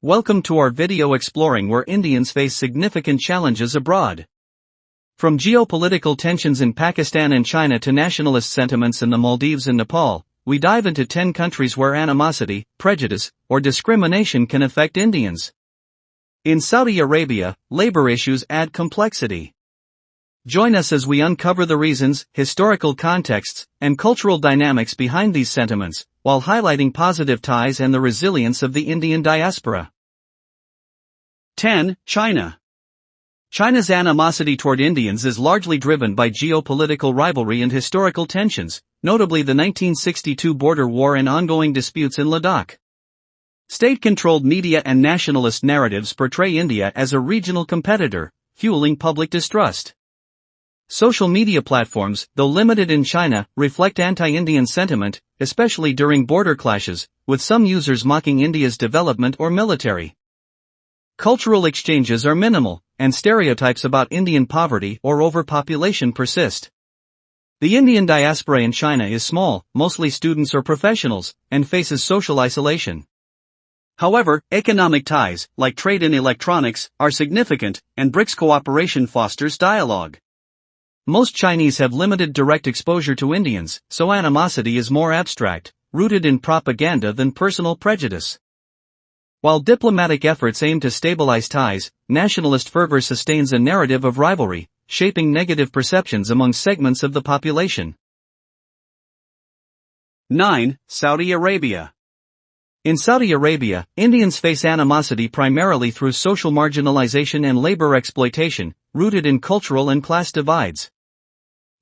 Welcome to our video exploring where Indians face significant challenges abroad. From geopolitical tensions in Pakistan and China to nationalist sentiments in the Maldives and Nepal, we dive into 10 countries where animosity, prejudice, or discrimination can affect Indians. In Saudi Arabia, labor issues add complexity. Join us as we uncover the reasons, historical contexts, and cultural dynamics behind these sentiments, while highlighting positive ties and the resilience of the Indian diaspora. 10. China. China's animosity toward Indians is largely driven by geopolitical rivalry and historical tensions, notably the 1962 border war and ongoing disputes in Ladakh. State-controlled media and nationalist narratives portray India as a regional competitor, fueling public distrust. Social media platforms, though limited in China, reflect anti-Indian sentiment, especially during border clashes, with some users mocking India's development or military. Cultural exchanges are minimal, and stereotypes about Indian poverty or overpopulation persist. The Indian diaspora in China is small, mostly students or professionals, and faces social isolation. However, economic ties, like trade in electronics, are significant, and BRICS cooperation fosters dialogue. Most Chinese have limited direct exposure to Indians, so animosity is more abstract, rooted in propaganda than personal prejudice. While diplomatic efforts aim to stabilize ties, nationalist fervor sustains a narrative of rivalry, shaping negative perceptions among segments of the population. 9. Saudi Arabia. In Saudi Arabia, Indians face animosity primarily through social marginalization and labor exploitation, rooted in cultural and class divides.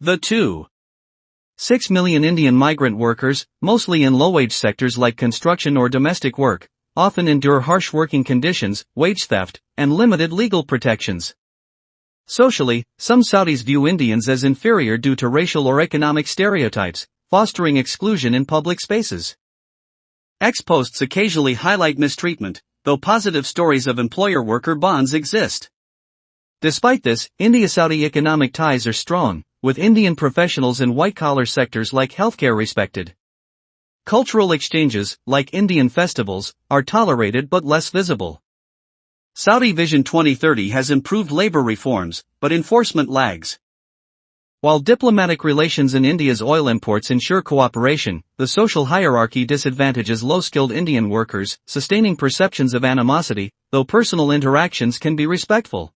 The 2.6 million Indian migrant workers, mostly in low-wage sectors like construction or domestic work, often endure harsh working conditions, wage theft, and limited legal protections. Socially, some Saudis view Indians as inferior due to racial or economic stereotypes, fostering exclusion in public spaces. Ex-posts occasionally highlight mistreatment, though positive stories of employer-worker bonds exist. Despite this, India-Saudi economic ties are strong, with Indian professionals in white-collar sectors like healthcare respected. Cultural exchanges, like Indian festivals, are tolerated but less visible. Saudi Vision 2030 has improved labor reforms, but enforcement lags. While diplomatic relations in India's oil imports ensure cooperation, the social hierarchy disadvantages low-skilled Indian workers, sustaining perceptions of animosity, though personal interactions can be respectful.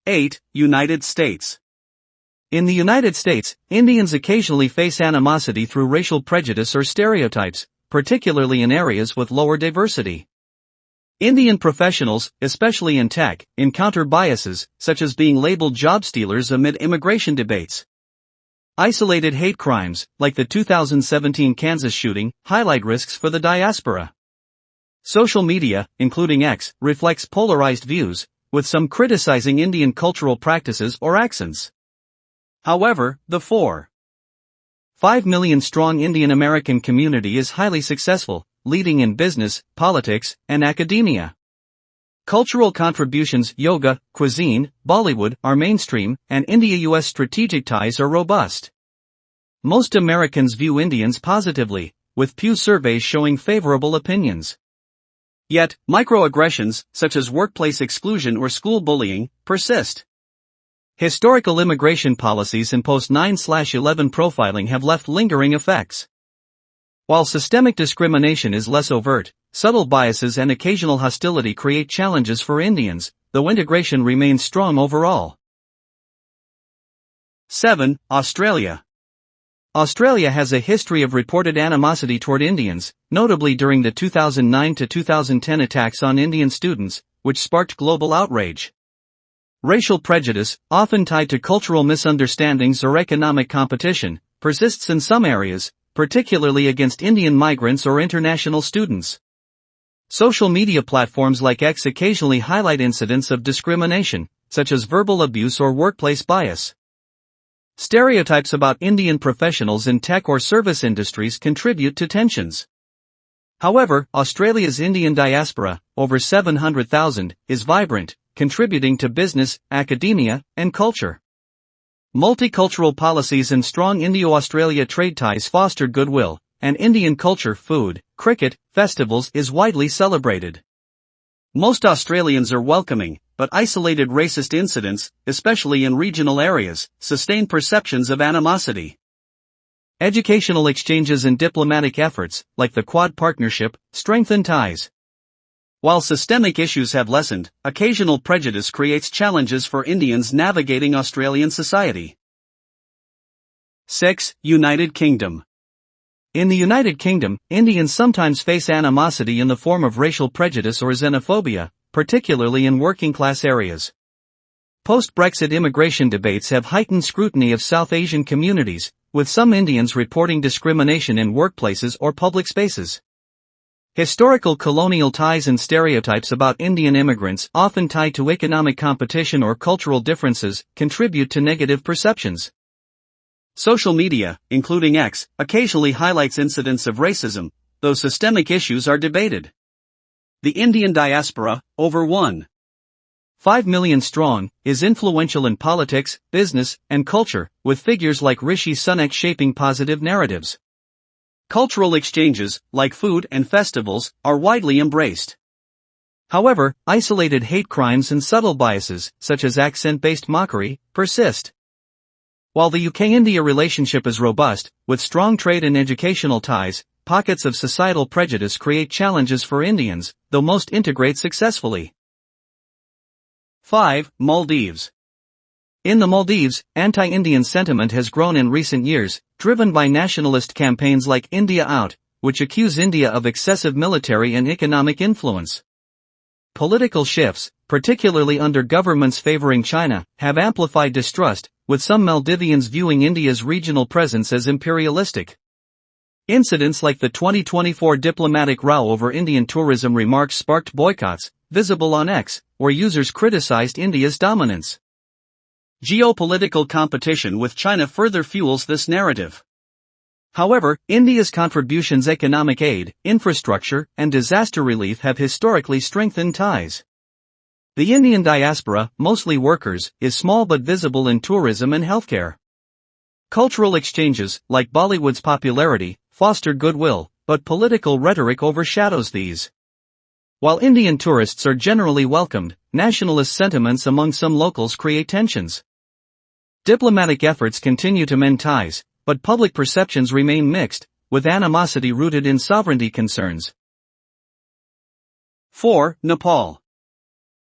8. United States. In the United States, Indians occasionally face animosity through racial prejudice or stereotypes, particularly in areas with lower diversity. Indian professionals, especially in tech, encounter biases, such as being labeled job stealers amid immigration debates. Isolated hate crimes, like the 2017 Kansas shooting, highlight risks for the diaspora. Social media, including X, reflects polarized views, with some criticizing Indian cultural practices or accents. However, the 4.5 million strong Indian American community is highly successful, leading in business, politics, and academia. Cultural contributions, yoga, cuisine, Bollywood, are mainstream, and India-US strategic ties are robust. Most Americans view Indians positively, with Pew surveys showing favorable opinions. Yet, microaggressions, such as workplace exclusion or school bullying, persist. Historical immigration policies and post-9/11 profiling have left lingering effects. While systemic discrimination is less overt, subtle biases and occasional hostility create challenges for Indians, though integration remains strong overall. 7. Australia. Australia has a history of reported animosity toward Indians, notably during the 2009 to 2010 attacks on Indian students, which sparked global outrage. Racial prejudice, often tied to cultural misunderstandings or economic competition, persists in some areas, particularly against Indian migrants or international students. Social media platforms like X occasionally highlight incidents of discrimination, such as verbal abuse or workplace bias. Stereotypes about Indian professionals in tech or service industries contribute to tensions. However, Australia's Indian diaspora, over 700,000, is vibrant, contributing to business, academia, and culture. Multicultural policies and strong Indo-Australia trade ties foster goodwill, and Indian culture, food, cricket, festivals is widely celebrated. Most Australians are welcoming, but isolated racist incidents, especially in regional areas, sustain perceptions of animosity. Educational exchanges and diplomatic efforts, like the Quad Partnership, strengthen ties. While systemic issues have lessened, occasional prejudice creates challenges for Indians navigating Australian society. 6. United Kingdom. In the United Kingdom, Indians sometimes face animosity in the form of racial prejudice or xenophobia, particularly in working-class areas. Post-Brexit immigration debates have heightened scrutiny of South Asian communities, with some Indians reporting discrimination in workplaces or public spaces. Historical colonial ties and stereotypes about Indian immigrants, often tied to economic competition or cultural differences, contribute to negative perceptions. Social media, including X, occasionally highlights incidents of racism, though systemic issues are debated. The Indian diaspora, over 1.5 million strong, is influential in politics, business, and culture, with figures like Rishi Sunak shaping positive narratives. Cultural exchanges, like food and festivals, are widely embraced. However, isolated hate crimes and subtle biases, such as accent-based mockery, persist. While the UK-India relationship is robust, with strong trade and educational ties, pockets of societal prejudice create challenges for Indians, though most integrate successfully. 5. Maldives. In the Maldives, anti-Indian sentiment has grown in recent years, driven by nationalist campaigns like India Out, which accuse India of excessive military and economic influence. Political shifts, particularly under governments favoring China, have amplified distrust, with some Maldivians viewing India's regional presence as imperialistic. Incidents like the 2024 diplomatic row over Indian tourism remarks sparked boycotts, visible on X, where users criticized India's dominance. Geopolitical competition with China further fuels this narrative. However, India's contributions, economic aid, infrastructure, and disaster relief have historically strengthened ties. The Indian diaspora, mostly workers, is small but visible in tourism and healthcare. Cultural exchanges, like Bollywood's popularity, foster goodwill, but political rhetoric overshadows these. While Indian tourists are generally welcomed, nationalist sentiments among some locals create tensions. Diplomatic efforts continue to mend ties, but public perceptions remain mixed, with animosity rooted in sovereignty concerns. 4. Nepal.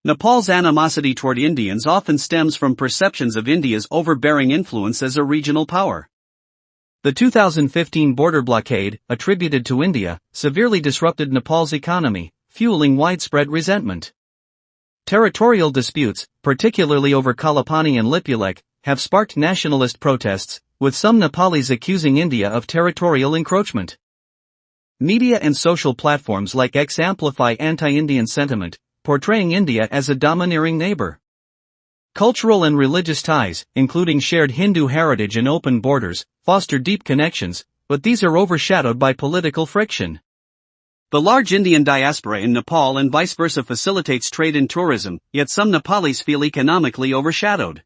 Nepal's animosity toward Indians often stems from perceptions of India's overbearing influence as a regional power. The 2015 border blockade, attributed to India, severely disrupted Nepal's economy, fueling widespread resentment. Territorial disputes, particularly over Kalapani and Lipulekh, have sparked nationalist protests, with some Nepalis accusing India of territorial encroachment. Media and social platforms like X amplify anti-Indian sentiment, portraying India as a domineering neighbor. Cultural and religious ties, including shared Hindu heritage and open borders, foster deep connections, but these are overshadowed by political friction. The large Indian diaspora in Nepal and vice versa facilitates trade and tourism, yet some Nepalis feel economically overshadowed.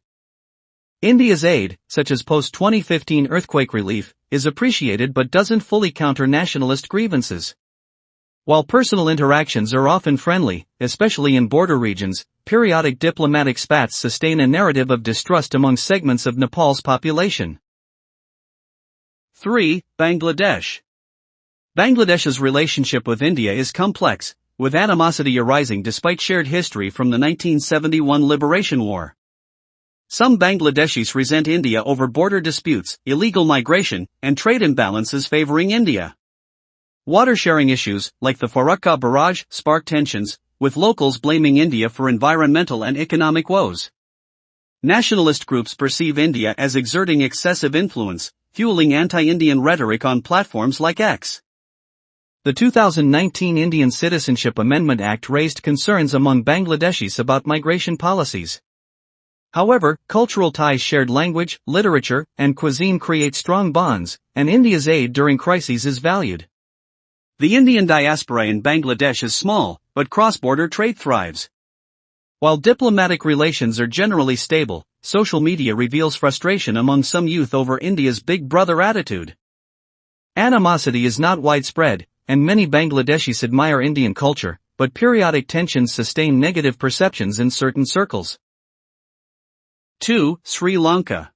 India's aid, such as post-2015 earthquake relief, is appreciated but doesn't fully counter nationalist grievances. While personal interactions are often friendly, especially in border regions, periodic diplomatic spats sustain a narrative of distrust among segments of Nepal's population. 3. Bangladesh. Bangladesh's relationship with India is complex, with animosity arising despite shared history from the 1971 Liberation War. Some Bangladeshis resent India over border disputes, illegal migration, and trade imbalances favoring India. Water-sharing issues, like the Farakka barrage, spark tensions, with locals blaming India for environmental and economic woes. Nationalist groups perceive India as exerting excessive influence, fueling anti-Indian rhetoric on platforms like X. The 2019 Indian Citizenship Amendment Act raised concerns among Bangladeshis about migration policies. However, cultural ties, shared language, literature, and cuisine create strong bonds, and India's aid during crises is valued. The Indian diaspora in Bangladesh is small, but cross-border trade thrives. While diplomatic relations are generally stable, social media reveals frustration among some youth over India's Big Brother attitude. Animosity is not widespread, and many Bangladeshis admire Indian culture, but periodic tensions sustain negative perceptions in certain circles. 2. Sri Lanka.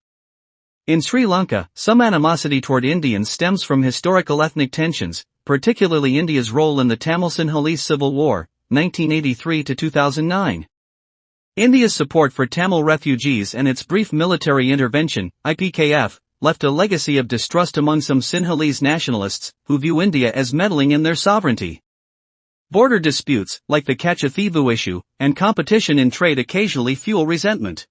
In Sri Lanka, some animosity toward Indians stems from historical ethnic tensions, particularly India's role in the Tamil-Sinhalese Civil War, 1983 to 2009. India's support for Tamil refugees and its brief military intervention, IPKF, left a legacy of distrust among some Sinhalese nationalists, who view India as meddling in their sovereignty. Border disputes, like the Kachathivu issue, and competition in trade occasionally fuel resentment.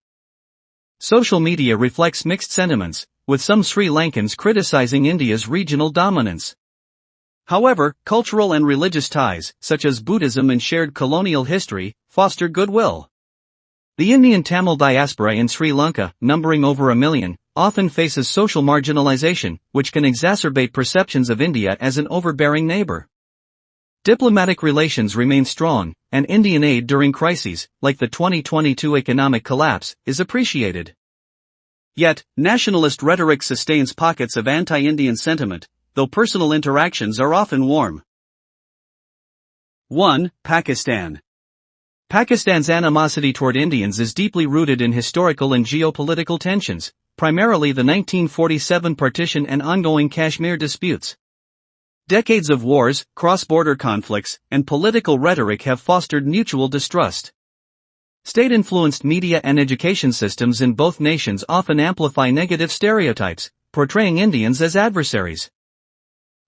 Social media reflects mixed sentiments, with some Sri Lankans criticizing India's regional dominance. However, cultural and religious ties, such as Buddhism and shared colonial history, foster goodwill. The Indian Tamil diaspora in Sri Lanka, numbering over 1 million, often faces social marginalization, which can exacerbate perceptions of India as an overbearing neighbor. Diplomatic relations remain strong, and Indian aid during crises, like the 2022 economic collapse, is appreciated. Yet, nationalist rhetoric sustains pockets of anti-Indian sentiment, though personal interactions are often warm. 1. Pakistan. Pakistan's animosity toward Indians is deeply rooted in historical and geopolitical tensions, primarily the 1947 partition and ongoing Kashmir disputes. Decades of wars, cross-border conflicts, and political rhetoric have fostered mutual distrust. State-influenced media and education systems in both nations often amplify negative stereotypes, portraying Indians as adversaries.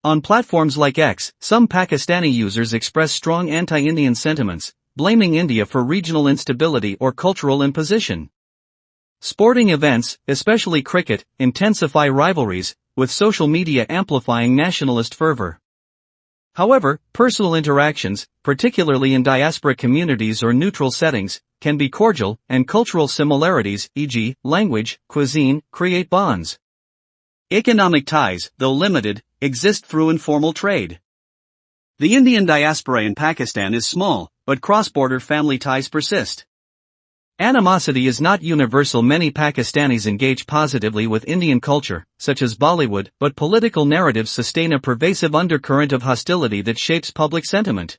On platforms like X, some Pakistani users express strong anti-Indian sentiments, blaming India for regional instability or cultural imposition. Sporting events, especially cricket, intensify rivalries, with social media amplifying nationalist fervor. However, personal interactions, particularly in diaspora communities or neutral settings, can be cordial, and cultural similarities, e.g., language, cuisine, create bonds. Economic ties, though limited, exist through informal trade. The Indian diaspora in Pakistan is small, but cross-border family ties persist. Animosity is not universal. Many Pakistanis engage positively with Indian culture, such as Bollywood, but political narratives sustain a pervasive undercurrent of hostility that shapes public sentiment.